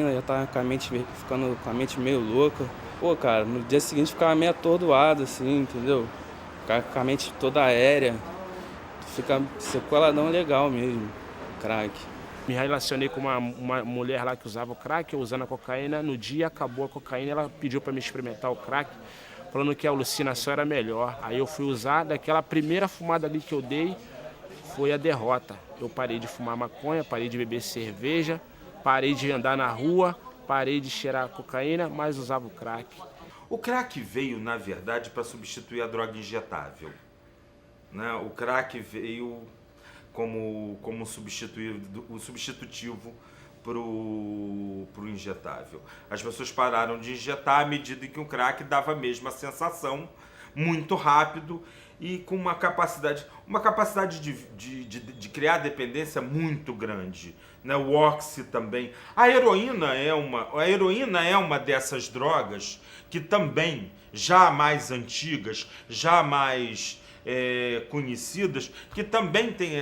Eu já tava ficando com a mente meio louca. Pô, cara, no dia seguinte ficava meio atordoado, assim, entendeu? Ficava com a mente toda aérea. Fica sequeladão legal mesmo, crack. Me relacionei com uma mulher lá que usava o crack, eu usando a cocaína. No dia acabou a cocaína, ela pediu para me experimentar o crack, falando que a alucinação era melhor. Aí eu fui usar, daquela primeira fumada ali que eu dei, foi a derrota. Eu parei de fumar maconha, parei de beber cerveja, parei de andar na rua, parei de cheirar cocaína, mas usava o crack. O crack veio, na verdade, para substituir a droga injetável, né? O crack veio como o substitutivo para o injetável. As pessoas pararam de injetar à medida que o crack dava a mesma sensação, muito rápido e com uma capacidade de criar dependência muito grande, né? O oxi também. A heroína é uma dessas drogas que também, já mais antigas, já mais conhecidas, que também tem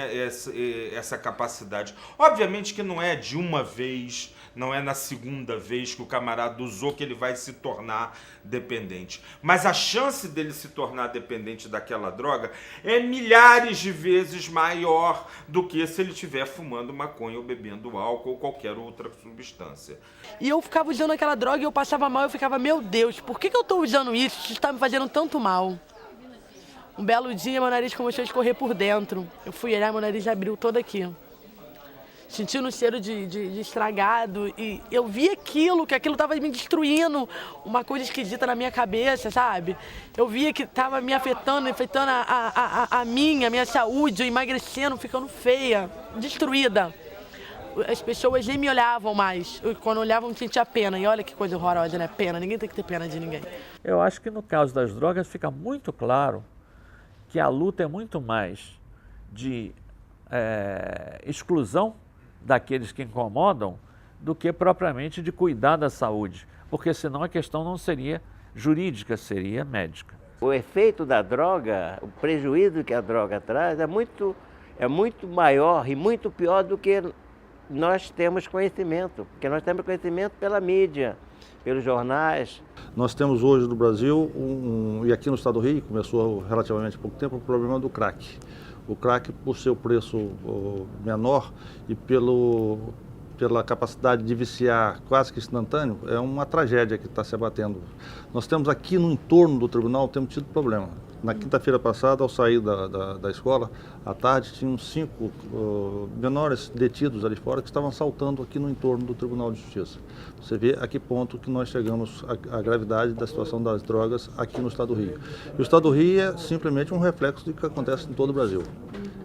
essa capacidade. Obviamente que não é de uma vez, não é na segunda vez que o camarada usou que ele vai se tornar dependente. Mas a chance dele se tornar dependente daquela droga é milhares de vezes maior do que se ele estiver fumando maconha ou bebendo álcool ou qualquer outra substância. E eu ficava usando aquela droga e eu passava mal, eu ficava, meu Deus, por que eu estou usando isso? Isso está me fazendo tanto mal. Um belo dia, meu nariz começou a escorrer por dentro. Eu fui olhar, meu nariz abriu todo aqui. Sentindo o cheiro de estragado. E eu vi aquilo, que aquilo estava me destruindo. Uma coisa esquisita na minha cabeça, sabe? Eu via que estava me afetando a minha saúde, eu emagrecendo, ficando feia, destruída. As pessoas nem me olhavam mais. Quando olhavam, eu sentia pena. E olha que coisa horrorosa, né? Pena. Ninguém tem que ter pena de ninguém. Eu acho que no caso das drogas fica muito claro que a luta é muito mais de exclusão daqueles que incomodam do que propriamente de cuidar da saúde, porque senão a questão não seria jurídica, seria médica. O efeito da droga, o prejuízo que a droga traz é muito maior e muito pior do que nós temos conhecimento, porque nós temos conhecimento pela mídia, pelos jornais. Nós temos hoje no Brasil, e aqui no estado do Rio, começou relativamente há pouco tempo, o problema do crack. O crack, por seu preço menor e pela capacidade de viciar quase que instantâneo, é uma tragédia que está se abatendo. Nós temos aqui no entorno do tribunal, temos tido problema. Na quinta-feira passada, ao sair da escola, à tarde, tinham 5 menores detidos ali fora que estavam assaltando aqui no entorno do Tribunal de Justiça. Você vê a que ponto que nós chegamos à gravidade da situação das drogas aqui no estado do Rio. E o estado do Rio é simplesmente um reflexo do que acontece em todo o Brasil.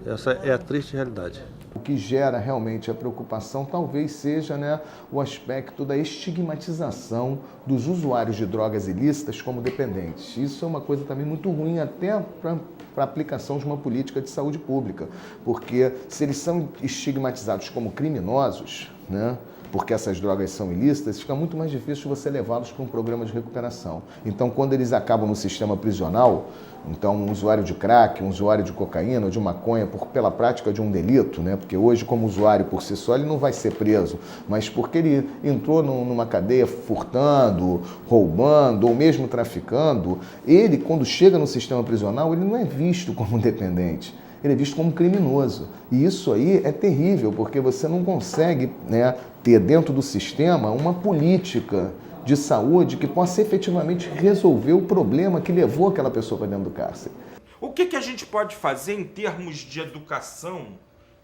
Essa é a triste realidade. O que gera realmente a preocupação talvez seja, né, o aspecto da estigmatização dos usuários de drogas ilícitas como dependentes. Isso é uma coisa também muito ruim até para a aplicação de uma política de saúde pública, porque se eles são estigmatizados como criminosos, né, porque essas drogas são ilícitas, fica muito mais difícil você levá-los para um programa de recuperação. Então, quando eles acabam no sistema prisional, então um usuário de crack, um usuário de cocaína ou de maconha pela prática de um delito, né? Porque hoje, como usuário por si só, ele não vai ser preso, mas porque ele entrou numa cadeia furtando, roubando ou mesmo traficando, ele, quando chega no sistema prisional, ele não é visto como dependente. Ele é visto como criminoso. E isso aí é terrível, porque você não consegue, né, ter dentro do sistema uma política de saúde que possa efetivamente resolver o problema que levou aquela pessoa para dentro do cárcere. O que a gente pode fazer em termos de educação,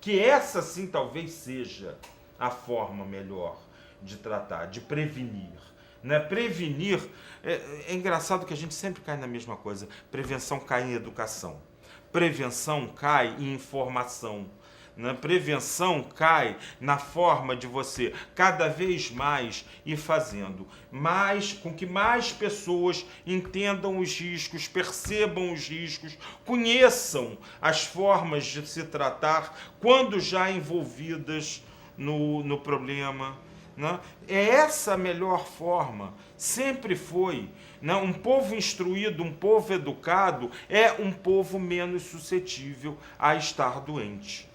que essa sim talvez seja a forma melhor de tratar, de prevenir. Né? Prevenir, é engraçado que a gente sempre cai na mesma coisa, prevenção cai em educação. Prevenção cai em informação. Né? Prevenção cai na forma de você cada vez mais ir fazendo, com que mais pessoas entendam os riscos, percebam os riscos, conheçam as formas de se tratar quando já envolvidas no problema. Né? É essa a melhor forma, sempre foi. Né? Um povo instruído, um povo educado é um povo menos suscetível a estar doente.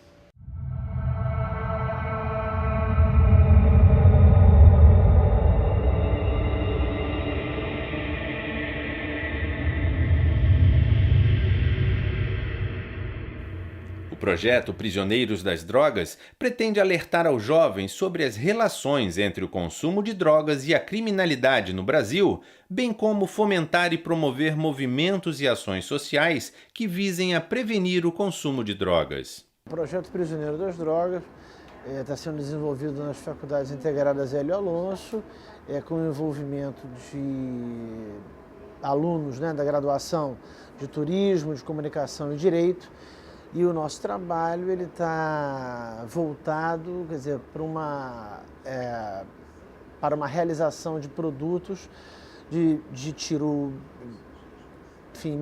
projeto Prisioneiros das Drogas pretende alertar aos jovens sobre as relações entre o consumo de drogas e a criminalidade no Brasil, bem como fomentar e promover movimentos e ações sociais que visem a prevenir o consumo de drogas. O projeto Prisioneiros das Drogas está sendo desenvolvido nas Faculdades Integradas Hélio Alonso, com o envolvimento de alunos, né, da graduação de Turismo, de Comunicação e Direito. E o nosso trabalho está voltado, quer dizer, para uma realização de produtos de tiro, enfim,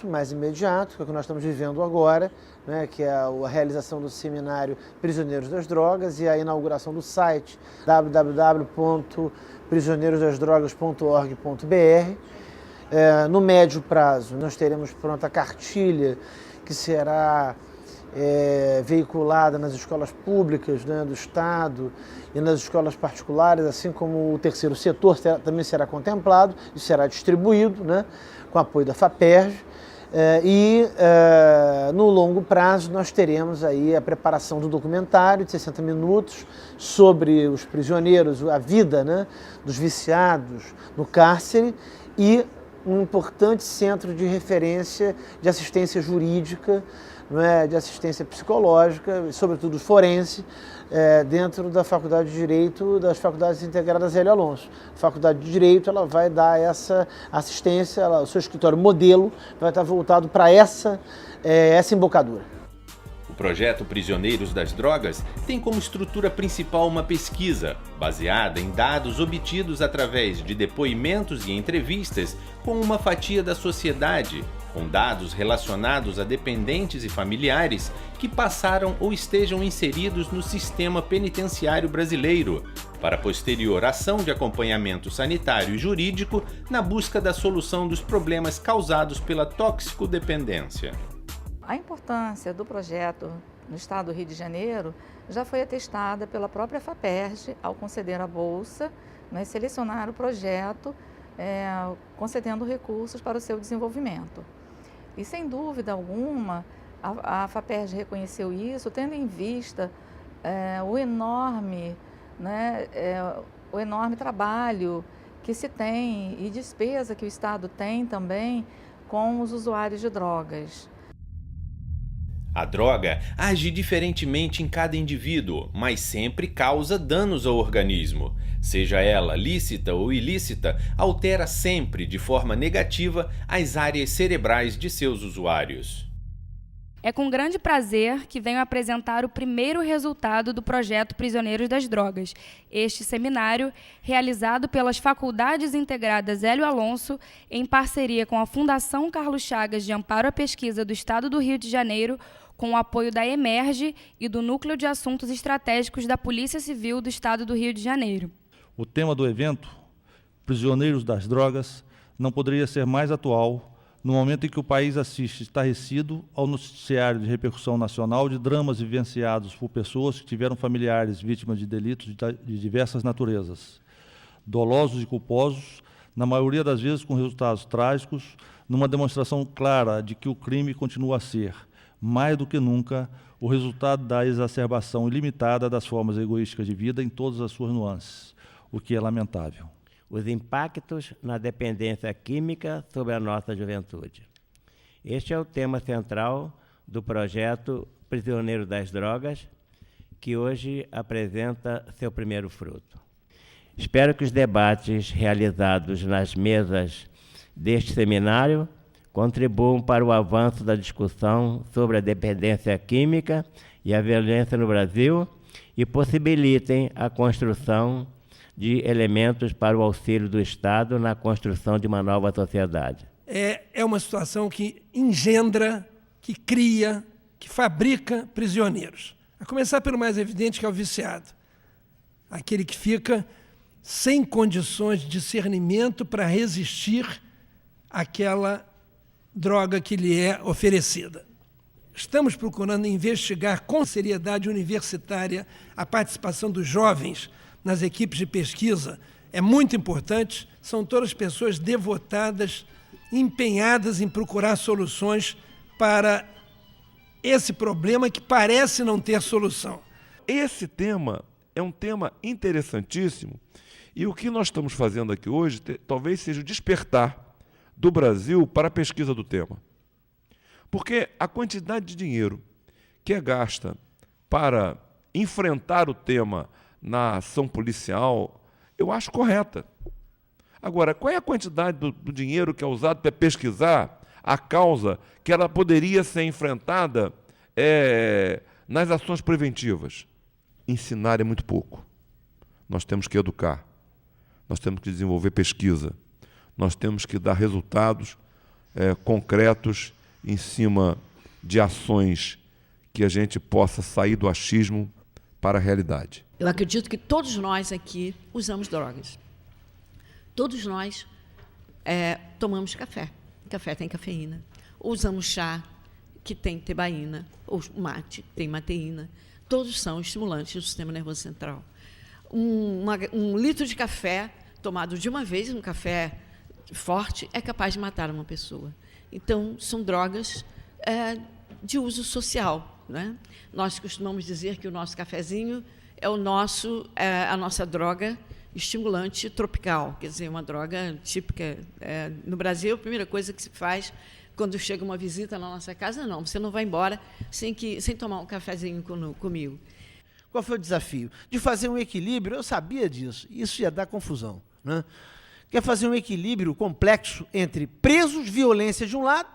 mais imediato, que é o que nós estamos vivendo agora, né, que é a realização do seminário Prisioneiros das Drogas e a inauguração do site www.prisioneirosdasdrogas.org.br. No médio prazo, nós teremos pronta a cartilha que será veiculada nas escolas públicas, né, do Estado e nas escolas particulares, assim como o terceiro setor também será contemplado e será distribuído, né, com apoio da FAPERJ. No longo prazo nós teremos aí a preparação do documentário de 60 minutos sobre os prisioneiros, a vida, né, dos viciados no cárcere e um importante centro de referência de assistência jurídica, não é, de assistência psicológica, e sobretudo forense, dentro da Faculdade de Direito das Faculdades Integradas Hélio Alonso. A Faculdade de Direito ela vai dar essa assistência, o seu escritório modelo vai estar voltado para essa embocadura. O projeto Prisioneiros das Drogas tem como estrutura principal uma pesquisa, baseada em dados obtidos através de depoimentos e entrevistas com uma fatia da sociedade, com dados relacionados a dependentes e familiares que passaram ou estejam inseridos no sistema penitenciário brasileiro, para posterior ação de acompanhamento sanitário e jurídico na busca da solução dos problemas causados pela toxicodependência. A importância do projeto no estado do Rio de Janeiro já foi atestada pela própria FAPERJ ao conceder a bolsa, né, selecionar o projeto, concedendo recursos para o seu desenvolvimento. E sem dúvida alguma, a FAPERJ reconheceu isso, tendo em vista o enorme trabalho que se tem e despesa que o Estado tem também com os usuários de drogas. A droga age diferentemente em cada indivíduo, mas sempre causa danos ao organismo. Seja ela lícita ou ilícita, altera sempre de forma negativa as áreas cerebrais de seus usuários. É com grande prazer que venho apresentar o primeiro resultado do projeto Prisioneiros das Drogas. Este seminário, realizado pelas Faculdades Integradas Hélio Alonso, em parceria com a Fundação Carlos Chagas de Amparo à Pesquisa do Estado do Rio de Janeiro, com o apoio da Emerge e do Núcleo de Assuntos Estratégicos da Polícia Civil do Estado do Rio de Janeiro. O tema do evento, Prisioneiros das Drogas, não poderia ser mais atual no momento em que o país assiste estarrecido ao noticiário de repercussão nacional de dramas vivenciados por pessoas que tiveram familiares vítimas de delitos de diversas naturezas, dolosos e culposos, na maioria das vezes com resultados trágicos, numa demonstração clara de que o crime continua a ser, mais do que nunca, o resultado da exacerbação ilimitada das formas egoísticas de vida em todas as suas nuances, o que é lamentável. Os impactos na dependência química sobre a nossa juventude. Este é o tema central do projeto Prisioneiros das Drogas, que hoje apresenta seu primeiro fruto. Espero que os debates realizados nas mesas deste seminário contribuam para o avanço da discussão sobre a dependência química e a violência no Brasil e possibilitem a construção de elementos para o auxílio do Estado na construção de uma nova sociedade. É uma situação que engendra, que cria, que fabrica prisioneiros. A começar pelo mais evidente, que é o viciado. Aquele que fica sem condições de discernimento para resistir àquela droga que lhe é oferecida. Estamos procurando investigar com seriedade universitária a participação dos jovens nas equipes de pesquisa. É muito importante, são todas pessoas devotadas, empenhadas em procurar soluções para esse problema que parece não ter solução. Esse tema é um tema interessantíssimo e o que nós estamos fazendo aqui hoje talvez seja o despertar do Brasil para a pesquisa do tema. Porque a quantidade de dinheiro que é gasta para enfrentar o tema na ação policial, eu acho correta. Agora, qual é a quantidade do dinheiro que é usado para pesquisar a causa que ela poderia ser enfrentada nas ações preventivas? Ensinar é muito pouco. Nós temos que educar, nós temos que desenvolver pesquisa, nós temos que dar resultados concretos em cima de ações que a gente possa sair do achismo para a realidade. Eu acredito que todos nós aqui usamos drogas. Todos nós tomamos café. Café tem cafeína. Ou usamos chá, que tem tebaína, ou mate, que tem mateína. Todos são estimulantes do sistema nervoso central. Um litro de café tomado de uma vez, um café forte, é capaz de matar uma pessoa. Então, são drogas de uso social, né? Nós costumamos dizer que o nosso cafezinho é a nossa droga estimulante tropical, quer dizer, uma droga típica. No Brasil, a primeira coisa que se faz quando chega uma visita na nossa casa, não, você não vai embora sem tomar um cafezinho comigo. Qual foi o desafio? De fazer um equilíbrio, eu sabia disso, isso ia dar confusão, né? Quer fazer um equilíbrio complexo entre presos, violência de um lado,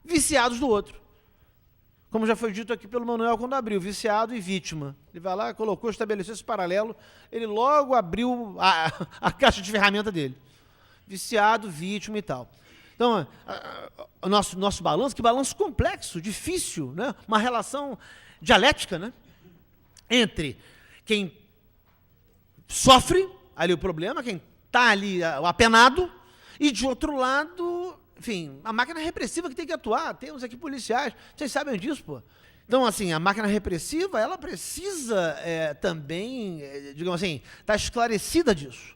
viciados do outro. Como já foi dito aqui pelo Manuel quando abriu, viciado e vítima. Ele vai lá, colocou, estabeleceu esse paralelo, ele logo abriu a caixa de ferramenta dele. Viciado, vítima e tal. Então, o nosso balanço, que balanço complexo, difícil, né? Uma relação dialética, né? Entre quem sofre ali o problema, quem está ali apenado, e de outro lado, enfim, a máquina repressiva que tem que atuar. Temos aqui policiais, vocês sabem disso, pô. Então, assim, a máquina repressiva, ela precisa também, digamos assim, estar esclarecida disso.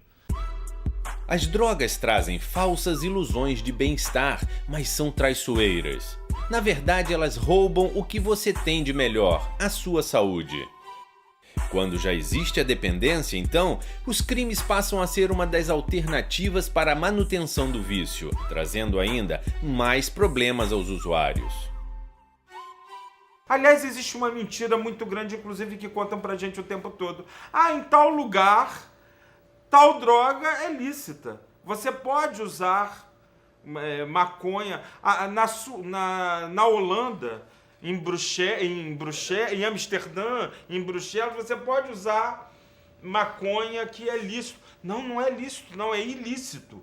As drogas trazem falsas ilusões de bem-estar, mas são traiçoeiras. Na verdade, elas roubam o que você tem de melhor, a sua saúde. Quando já existe a dependência, então, os crimes passam a ser uma das alternativas para a manutenção do vício, trazendo ainda mais problemas aos usuários. Aliás, existe uma mentira muito grande, inclusive, que contam pra gente o tempo todo. Em tal lugar, tal droga é lícita. Você pode usar maconha. Na Holanda, em Amsterdã, em Bruxelas, você pode usar maconha que é lícito. Não é lícito, não, é ilícito.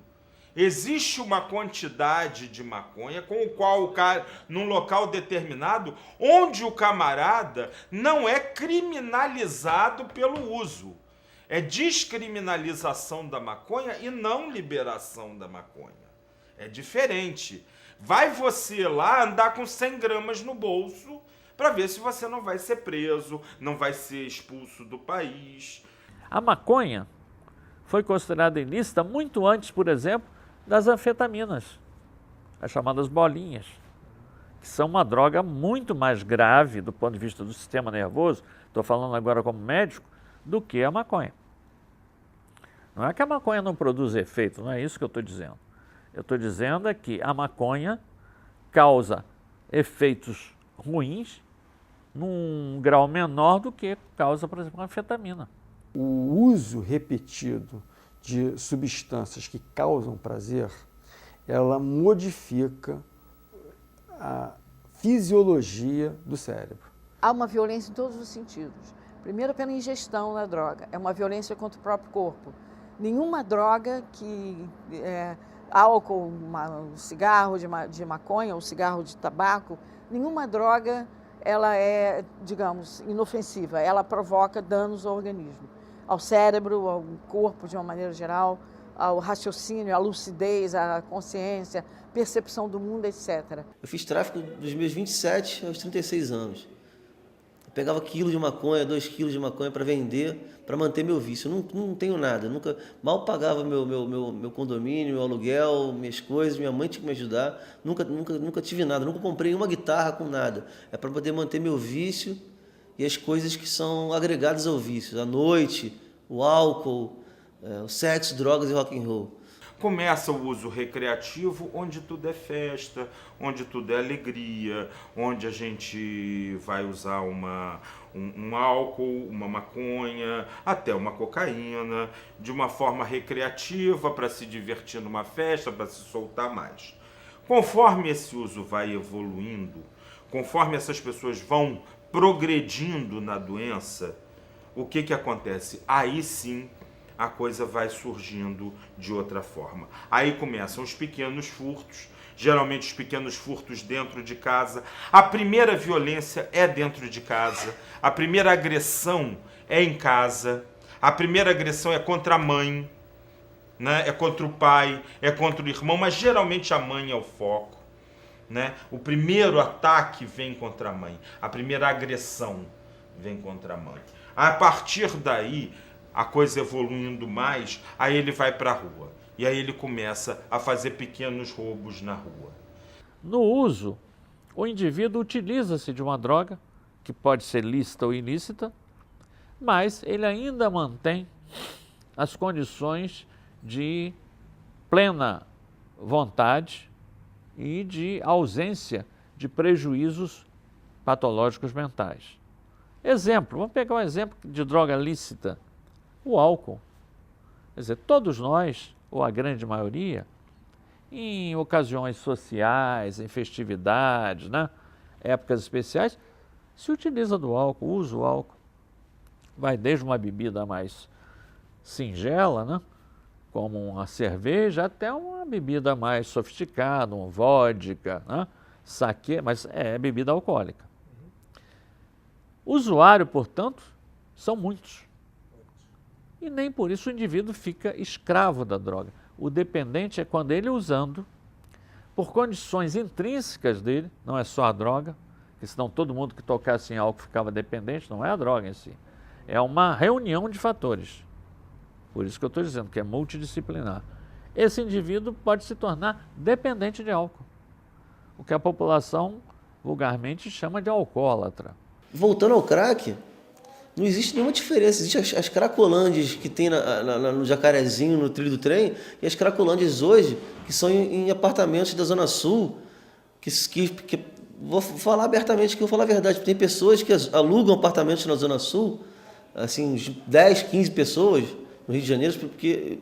Existe uma quantidade de maconha com o qual o cara, num local determinado, onde o camarada não é criminalizado pelo uso. É descriminalização da maconha e não liberação da maconha. É diferente. Vai você lá andar com 100 gramas no bolso para ver se você não vai ser preso, não vai ser expulso do país. A maconha foi considerada ilícita muito antes, por exemplo, das anfetaminas, as chamadas bolinhas, que são uma droga muito mais grave do ponto de vista do sistema nervoso, estou falando agora como médico, do que a maconha. Não é que a maconha não produz efeito, não é isso que eu estou dizendo. Eu estou dizendo é que a maconha causa efeitos ruins num grau menor do que causa, por exemplo, a anfetamina. O uso repetido de substâncias que causam prazer, ela modifica a fisiologia do cérebro. Há uma violência em todos os sentidos. Primeiro, pela ingestão da droga. É uma violência contra o próprio corpo. Nenhuma droga álcool, um cigarro de maconha, um cigarro de tabaco, nenhuma droga ela é, digamos, inofensiva. Ela provoca danos ao organismo, ao cérebro, ao corpo de uma maneira geral, ao raciocínio, à lucidez, à consciência, percepção do mundo, etc. Eu fiz tráfico dos meus 27 aos 36 anos. Eu pegava quilo de maconha, 2 quilos de maconha para vender, para manter meu vício. Eu não tenho nada, nunca mal pagava meu condomínio, meu aluguel, minhas coisas, minha mãe tinha que me ajudar. Nunca tive nada, nunca comprei uma guitarra com nada. É para poder manter meu vício e as coisas que são agregadas ao vício. A noite, o álcool, o sexo, drogas e rock and roll. Começa o uso recreativo, onde tudo é festa, onde tudo é alegria, onde a gente vai usar um álcool, uma maconha, até uma cocaína, de uma forma recreativa, para se divertir numa festa, para se soltar mais. Conforme esse uso vai evoluindo, conforme essas pessoas vão progredindo na doença, o que acontece? Aí sim, a coisa vai surgindo de outra forma. Aí começam os pequenos furtos, geralmente os pequenos furtos dentro de casa. A primeira violência é dentro de casa, a primeira agressão é em casa, a primeira agressão é contra a mãe, né? É contra o pai, é contra o irmão, mas geralmente a mãe é o foco, né? O primeiro ataque vem contra a mãe, a primeira agressão vem contra a mãe. A partir daí, a coisa evoluindo mais, aí ele vai para a rua. E aí ele começa a fazer pequenos roubos na rua. No uso, o indivíduo utiliza-se de uma droga, que pode ser lícita ou ilícita, mas ele ainda mantém as condições de plena vontade e de ausência de prejuízos patológicos mentais. Exemplo, vamos pegar um exemplo de droga lícita. O álcool. Quer dizer, todos nós, ou a grande maioria, em ocasiões sociais, em festividades, né, épocas especiais, se utiliza do álcool, usa o álcool. Vai desde uma bebida mais singela, né, como uma cerveja, até uma bebida mais sofisticada, um vodka, né, saquê, mas é bebida alcoólica. Usuário, portanto, são muitos. E nem por isso o indivíduo fica escravo da droga. O dependente é quando ele usando, por condições intrínsecas dele, não é só a droga, porque senão todo mundo que tocasse em álcool ficava dependente, não é a droga em si. É uma reunião de fatores. Por isso que eu estou dizendo que é multidisciplinar. Esse indivíduo pode se tornar dependente de álcool, o que a população vulgarmente chama de alcoólatra. Voltando ao crack, não existe nenhuma diferença. Existem as cracolândias que tem no Jacarezinho, no trilho do trem, e as cracolândias hoje, que são em apartamentos da Zona Sul, que vou falar abertamente, que eu vou falar a verdade. Tem pessoas que alugam apartamentos na Zona Sul, assim, 10, 15 pessoas no Rio de Janeiro, porque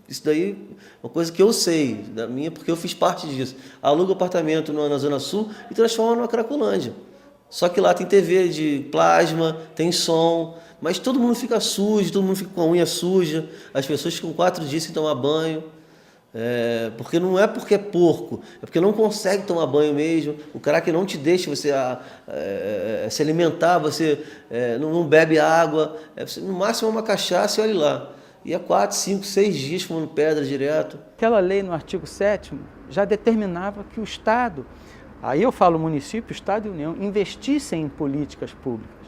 isso daí é uma coisa que eu sei, da minha, porque eu fiz parte disso. Aluga apartamento na Zona Sul e transforma numa cracolândia. Só que lá tem TV de plasma, tem som, mas todo mundo fica sujo, todo mundo fica com a unha suja, as pessoas ficam 4 dias sem tomar banho, porque não é porque é porco, é porque não consegue tomar banho mesmo, o crack não te deixa você se alimentar, você não bebe água, no máximo é uma cachaça e olha lá. E há 4, 5, 6 dias fumando pedra direto. Aquela lei no artigo 7º já determinava que o Estado, aí eu falo município, Estado e União, investissem em políticas públicas.